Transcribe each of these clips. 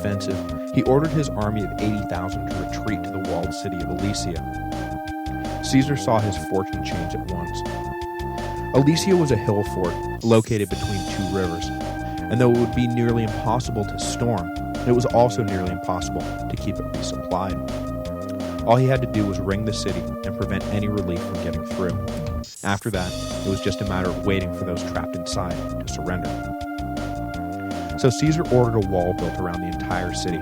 offensive, he ordered his army of 80,000 to retreat to the walled city of Alesia. Caesar saw his fortune change at once. Alesia was a hill fort located between two rivers, and though it would be nearly impossible to storm, it was also nearly impossible to keep it resupplied. All he had to do was ring the city and prevent any relief from getting through. After that, it was just a matter of waiting for those trapped inside to surrender. So Caesar ordered a wall built around the entire city.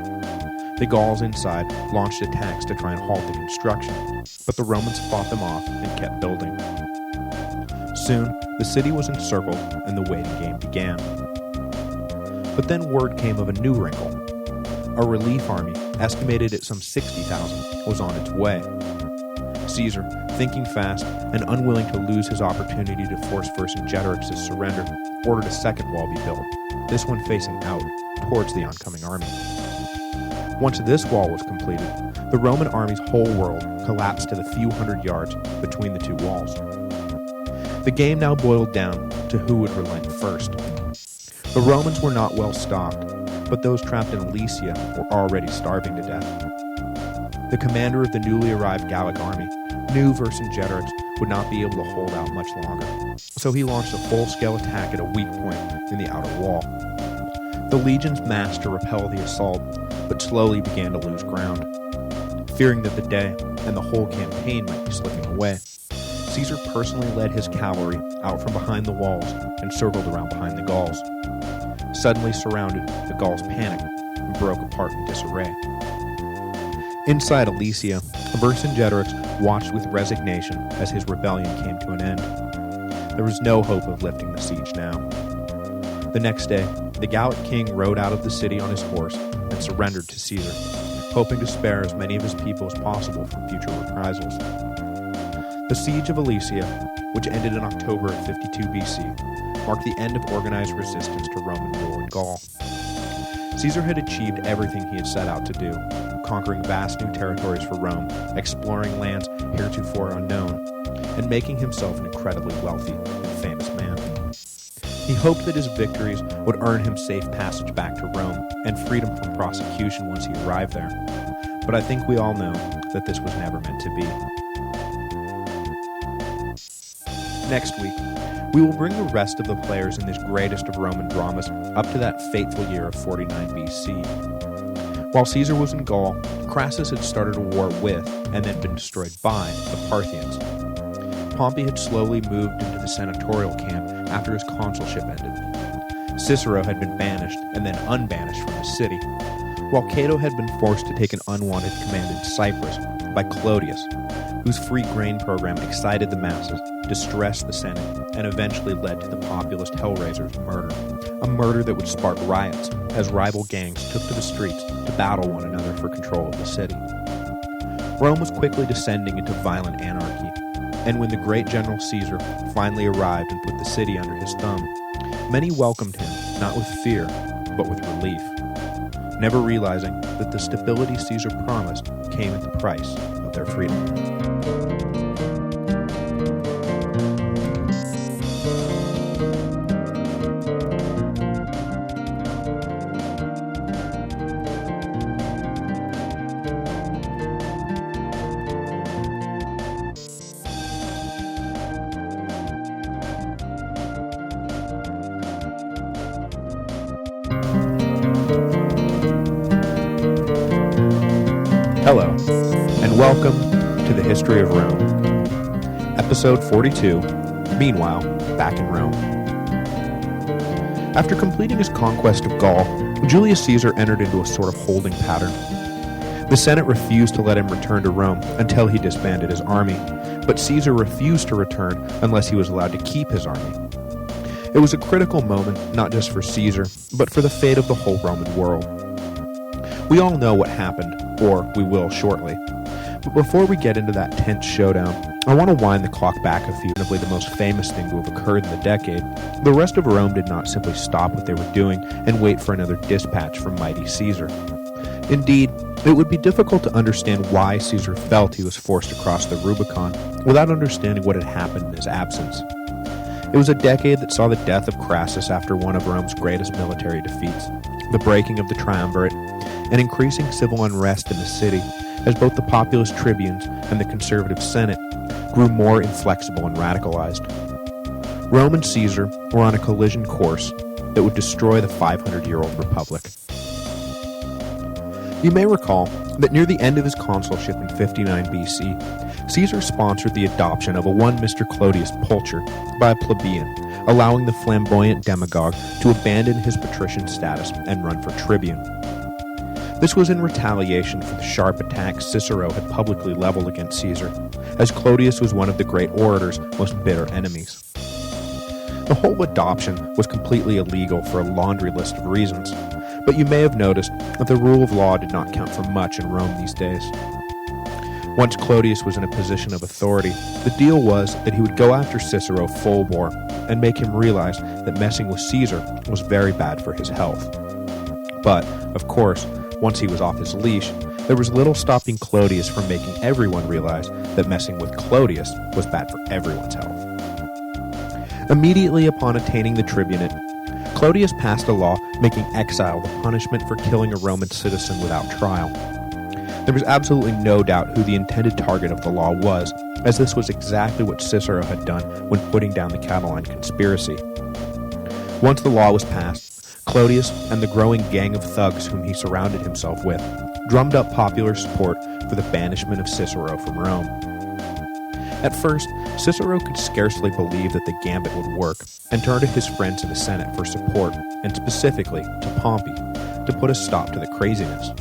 The Gauls inside launched attacks to try and halt the construction, but the Romans fought them off and kept building. Soon, the city was encircled and the waiting game began. But then word came of a new wrinkle. A relief army, estimated at some 60,000, was on its way. Caesar, thinking fast and unwilling to lose his opportunity to force Vercingetorix's surrender, ordered a second wall be built, this one facing out, towards the oncoming army. Once this wall was completed, the Roman army's whole world collapsed to the few hundred yards between the two walls. The game now boiled down to who would relent first. The Romans were not well stocked, but those trapped in Alesia were already starving to death. The commander of the newly arrived Gallic army knew Vercingetorix would not be able to hold out much longer, so he launched a full-scale attack at a weak point in the outer wall. The legions massed to repel the assault, but slowly began to lose ground. Fearing that the day and the whole campaign might be slipping away, Caesar personally led his cavalry out from behind the walls and circled around behind the Gauls. Suddenly surrounded, the Gauls panicked and broke apart in disarray. Inside Alesia, Vercingetorix watched with resignation as his rebellion came to an end. There was no hope of lifting the siege now. The next day, the Gallic king rode out of the city on his horse and surrendered to Caesar, hoping to spare as many of his people as possible from future reprisals. The siege of Alesia, which ended in October of 52 BC, marked the end of organized resistance to Roman rule in Gaul. Caesar had achieved everything he had set out to do, conquering vast new territories for Rome, exploring lands heretofore unknown, and making himself an incredibly wealthy and famous man. He hoped that his victories would earn him safe passage back to Rome and freedom from prosecution once he arrived there. But I think we all know that this was never meant to be. Next week, we will bring the rest of the players in this greatest of Roman dramas up to that fateful year of 49 BC. While Caesar was in Gaul, Crassus had started a war with, and then been destroyed by, the Parthians. Pompey had slowly moved into the senatorial camp after his consulship ended. Cicero had been banished and then unbanished from the city, while Cato had been forced to take an unwanted command in Cyprus by Clodius, whose free grain program excited the masses, distressed the Senate, and eventually led to the populist Hellraiser's murder, a murder that would spark riots as rival gangs took to the streets to battle one another for control of the city. Rome was quickly descending into violent anarchy, and when the great general Caesar finally arrived and put the city under his thumb, many welcomed him not with fear, but with relief, never realizing that the stability Caesar promised came at the price of their freedom. Hello, and welcome to the History of Rome. Episode 42, Meanwhile, Back in Rome. After completing his conquest of Gaul, Julius Caesar entered into a sort of holding pattern. The Senate refused to let him return to Rome until he disbanded his army, but Caesar refused to return unless he was allowed to keep his army. It was a critical moment, not just for Caesar, but for the fate of the whole Roman world. We all know what happened, or we will shortly. But before we get into that tense showdown, I want to wind the clock back a few. Probably the most famous thing to have occurred in the decade. The rest of Rome did not simply stop what they were doing and wait for another dispatch from mighty Caesar. Indeed, it would be difficult to understand why Caesar felt he was forced to cross the Rubicon without understanding what had happened in his absence. It was a decade that saw the death of Crassus after one of Rome's greatest military defeats, the breaking of the Triumvirate, and increasing civil unrest in the city as both the populist tribunes and the conservative Senate grew more inflexible and radicalized. Rome and Caesar were on a collision course that would destroy the 500-year-old republic. You may recall that near the end of his consulship in 59 BC, Caesar sponsored the adoption of a one Mr. Clodius Pulcher by a plebeian, allowing the flamboyant demagogue to abandon his patrician status and run for tribune. This was in retaliation for the sharp attacks Cicero had publicly leveled against Caesar, as Clodius was one of the great orator's most bitter enemies. The whole adoption was completely illegal for a laundry list of reasons, but you may have noticed that the rule of law did not count for much in Rome these days. Once Clodius was in a position of authority, the deal was that he would go after Cicero full bore and make him realize that messing with Caesar was very bad for his health. But, of course, once he was off his leash, there was little stopping Clodius from making everyone realize that messing with Clodius was bad for everyone's health. Immediately upon attaining the tribunate, Clodius passed a law making exile the punishment for killing a Roman citizen without trial. There was absolutely no doubt who the intended target of the law was, as this was exactly what Cicero had done when putting down the Catiline conspiracy. Once the law was passed, Clodius and the growing gang of thugs whom he surrounded himself with drummed up popular support for the banishment of Cicero from Rome. At first, Cicero could scarcely believe that the gambit would work, and turned to his friends in the Senate for support, and specifically to Pompey, to put a stop to the craziness.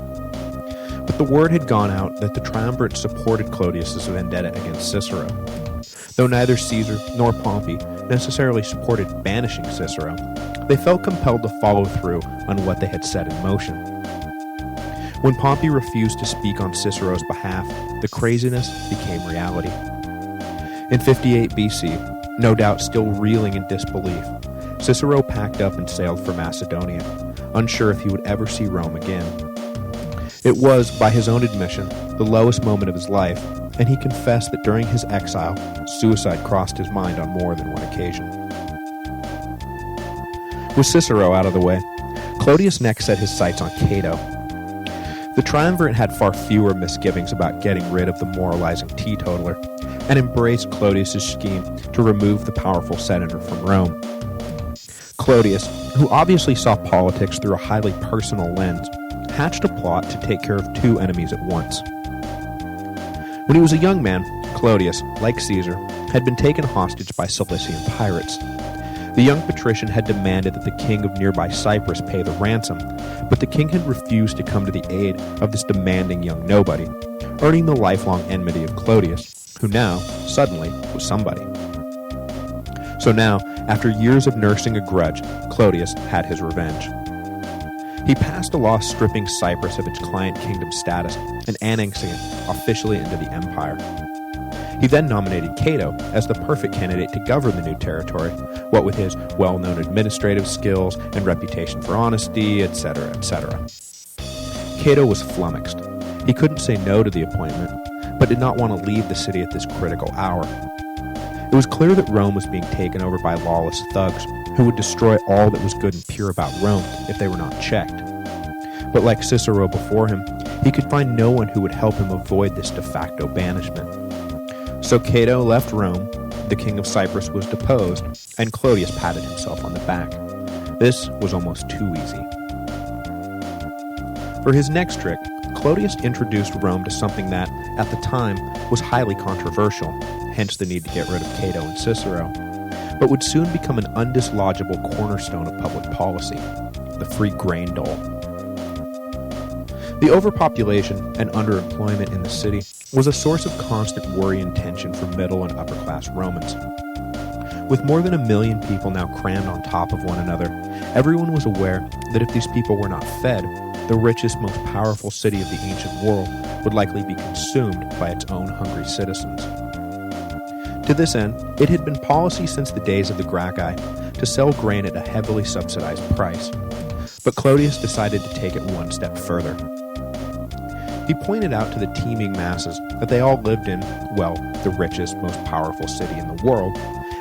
But the word had gone out that the Triumvirate supported Clodius's vendetta against Cicero. Though neither Caesar nor Pompey necessarily supported banishing Cicero, they felt compelled to follow through on what they had set in motion. When Pompey refused to speak on Cicero's behalf, the craziness became reality. In 58 BC, no doubt still reeling in disbelief, Cicero packed up and sailed for Macedonia, unsure if he would ever see Rome again. It was, by his own admission, the lowest moment of his life, and he confessed that during his exile, suicide crossed his mind on more than one occasion. With Cicero out of the way, Clodius next set his sights on Cato. The Triumvirate had far fewer misgivings about getting rid of the moralizing teetotaler, and embraced Clodius's scheme to remove the powerful senator from Rome. Clodius, who obviously saw politics through a highly personal lens, hatched a plot to take care of two enemies at once. When he was a young man, Clodius, like Caesar, had been taken hostage by Cilician pirates. The young patrician had demanded that the king of nearby Cyprus pay the ransom, but the king had refused to come to the aid of this demanding young nobody, earning the lifelong enmity of Clodius, who now, suddenly, was somebody. So now, after years of nursing a grudge, Clodius had his revenge. He passed a law stripping Cyprus of its client kingdom status and annexing it officially into the empire. He then nominated Cato as the perfect candidate to govern the new territory, what with his well-known administrative skills and reputation for honesty, etc., etc. Cato was flummoxed. He couldn't say no to the appointment, but did not want to leave the city at this critical hour. It was clear that Rome was being taken over by lawless thugs who would destroy all that was good and pure about Rome if they were not checked. But like Cicero before him, he could find no one who would help him avoid this de facto banishment. So Cato left Rome, the king of Cyprus was deposed, and Clodius patted himself on the back. This was almost too easy. For his next trick, Clodius introduced Rome to something that, at the time, was highly controversial, hence the need to get rid of Cato and Cicero, but would soon become an undislodgeable cornerstone of public policy, the free grain dole. The overpopulation and underemployment in the city was a source of constant worry and tension for middle and upper-class Romans. With more than 1 million people now crammed on top of one another, everyone was aware that if these people were not fed, the richest, most powerful city of the ancient world would likely be consumed by its own hungry citizens. To this end, it had been policy since the days of the Gracchi to sell grain at a heavily subsidized price, but Clodius decided to take it one step further. He pointed out to the teeming masses that they all lived in, well, the richest, most powerful city in the world,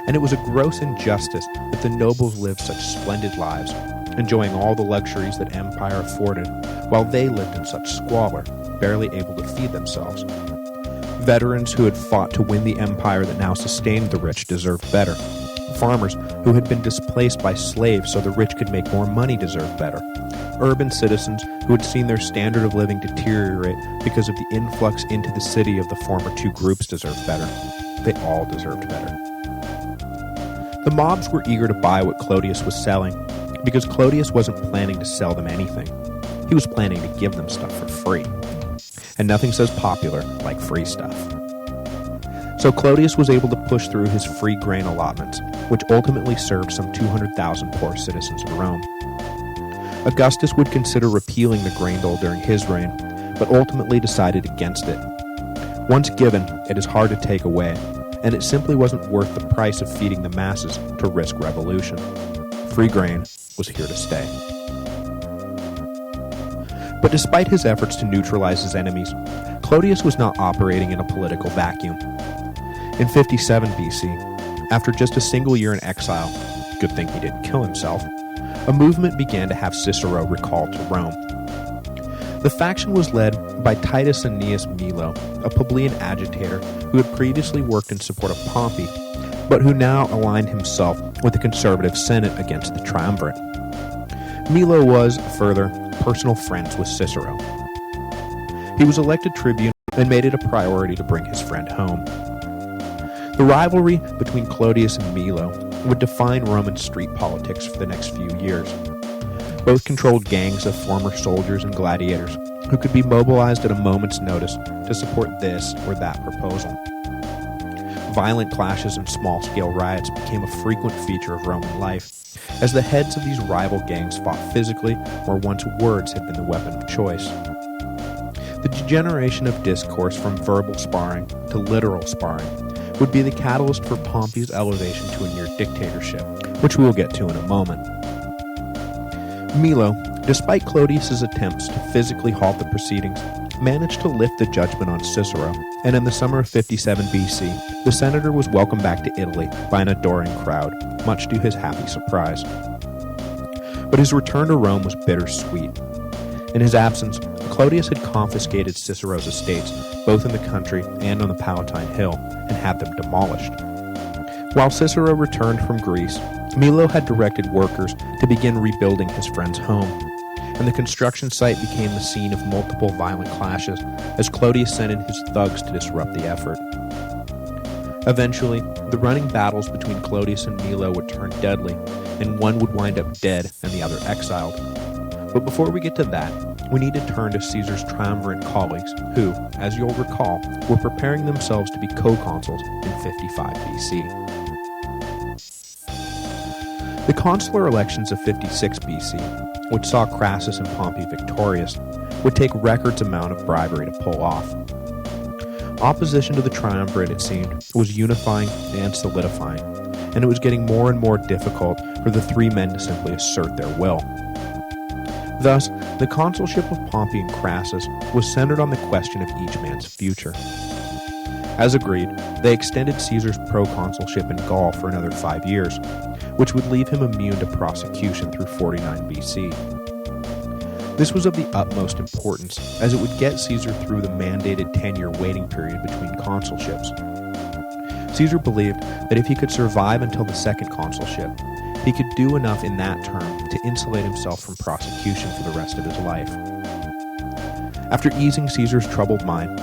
and it was a gross injustice that the nobles lived such splendid lives, enjoying all the luxuries that empire afforded, while they lived in such squalor, barely able to feed themselves. Veterans who had fought to win the empire that now sustained the rich deserved better. Farmers who had been displaced by slaves so the rich could make more money deserved better. Urban citizens who had seen their standard of living deteriorate because of the influx into the city of the former two groups deserved better. They all deserved better. The mobs were eager to buy what Clodius was selling, because Clodius wasn't planning to sell them anything. He was planning to give them stuff for free. And nothing says popular like free stuff. So Clodius was able to push through his free grain allotments, which ultimately served some 200,000 poor citizens of Rome. Augustus would consider repealing the grain dole during his reign, but ultimately decided against it. Once given, it is hard to take away, and it simply wasn't worth the price of feeding the masses to risk revolution. Free grain was here to stay. But despite his efforts to neutralize his enemies, Clodius was not operating in a political vacuum. In 57 BC, after just a single year in exile, good thing he didn't kill himself, a movement began to have Cicero recalled to Rome. The faction was led by Titus Annius Milo, a plebeian agitator who had previously worked in support of Pompey, but who now aligned himself with the conservative Senate against the triumvirate. Milo was, further, personal friends with Cicero. He was elected tribune and made it a priority to bring his friend home. The rivalry between Clodius and Milo would define Roman street politics for the next few years. Both controlled gangs of former soldiers and gladiators who could be mobilized at a moment's notice to support this or that proposal. Violent clashes and small-scale riots became a frequent feature of Roman life, as the heads of these rival gangs fought physically where once words had been the weapon of choice. The degeneration of discourse from verbal sparring to literal sparring would be the catalyst for Pompey's elevation to a near dictatorship, which we will get to in a moment. Milo, despite Clodius's attempts to physically halt the proceedings, managed to lift the judgment on Cicero, and in the summer of 57 BC, the senator was welcomed back to Italy by an adoring crowd, much to his happy surprise. But his return to Rome was bittersweet. In his absence, Clodius had confiscated Cicero's estates, both in the country and on the Palatine Hill, and had them demolished. While Cicero returned from Greece, Milo had directed workers to begin rebuilding his friend's home, and the construction site became the scene of multiple violent clashes as Clodius sent in his thugs to disrupt the effort. Eventually, the running battles between Clodius and Milo would turn deadly, and one would wind up dead and the other exiled. But before we get to that, we need to turn to Caesar's triumvirate colleagues who, as you'll recall, were preparing themselves to be co-consuls in 55 BC. The consular elections of 56 BC, which saw Crassus and Pompey victorious, would take records amount of bribery to pull off. Opposition to the triumvirate, it seemed, was unifying and solidifying, and it was getting more and more difficult for the three men to simply assert their will. Thus, the consulship of Pompey and Crassus was centered on the question of each man's future. As agreed, they extended Caesar's proconsulship in Gaul for another 5 years, which would leave him immune to prosecution through 49 BC. This was of the utmost importance, as it would get Caesar through the mandated 10-year waiting period between consulships. Caesar believed that if he could survive until the second consulship, he could do enough in that term to insulate himself from prosecution for the rest of his life. After easing Caesar's troubled mind,